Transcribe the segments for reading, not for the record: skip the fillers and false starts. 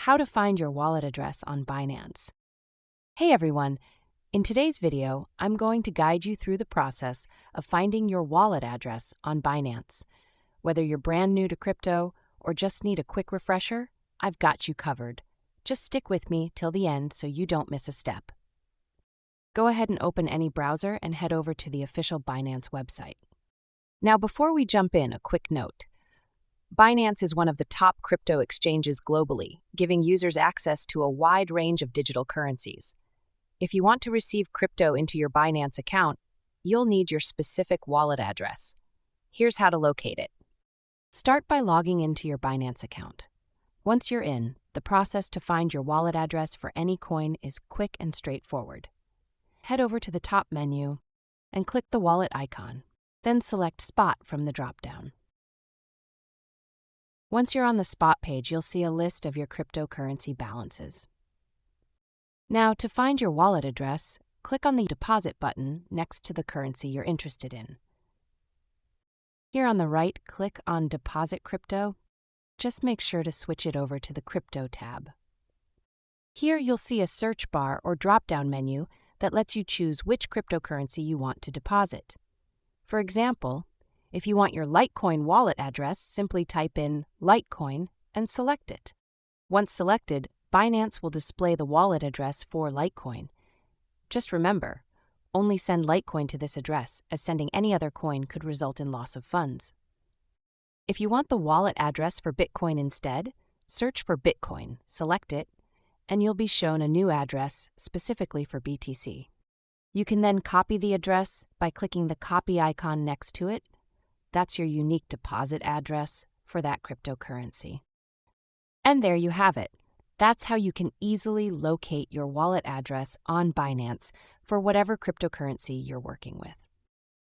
how to find your wallet address on Binance. Hey everyone, in today's video, I'm going to guide you through the process of finding your wallet address on Binance. Whether you're brand new to crypto or just need a quick refresher, I've got you covered. Just stick with me till the end so you don't miss a step. Go ahead and open any browser and head over to the official Binance website. Now, before we jump in, a quick note. Binance is one of the top crypto exchanges globally, giving users access to a wide range of digital currencies. If you want to receive crypto into your Binance account, you'll need your specific wallet address. Here's how to locate it. Start by logging into your Binance account. Once you're in, the process to find your wallet address for any coin is quick and straightforward. Head over to the top menu and click the wallet icon. Then select Spot from the drop-down. Once you're on the Spot page, you'll see a list of your cryptocurrency balances. Now, to find your wallet address, click on the Deposit button next to the currency you're interested in. Here on the right, click on Deposit Crypto. Just make sure to switch it over to the Crypto tab. Here you'll see a search bar or drop-down menu that lets you choose which cryptocurrency you want to deposit. For example, if you want your Litecoin wallet address, simply type in Litecoin and select it. Once selected, Binance will display the wallet address for Litecoin. Just remember, only send Litecoin to this address, as sending any other coin could result in loss of funds. If you want the wallet address for Bitcoin instead, search for Bitcoin, select it, and you'll be shown a new address specifically for BTC. You can then copy the address by clicking the copy icon next to it. That's your unique deposit address for that cryptocurrency. And there you have it. That's how you can easily locate your wallet address on Binance for whatever cryptocurrency you're working with.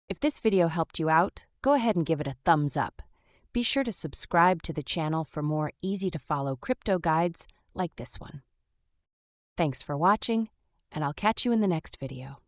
If this video helped you out, go ahead and give it a thumbs up. Be sure to subscribe to the channel for more easy-to-follow crypto guides like this one. Thanks for watching, and I'll catch you in the next video.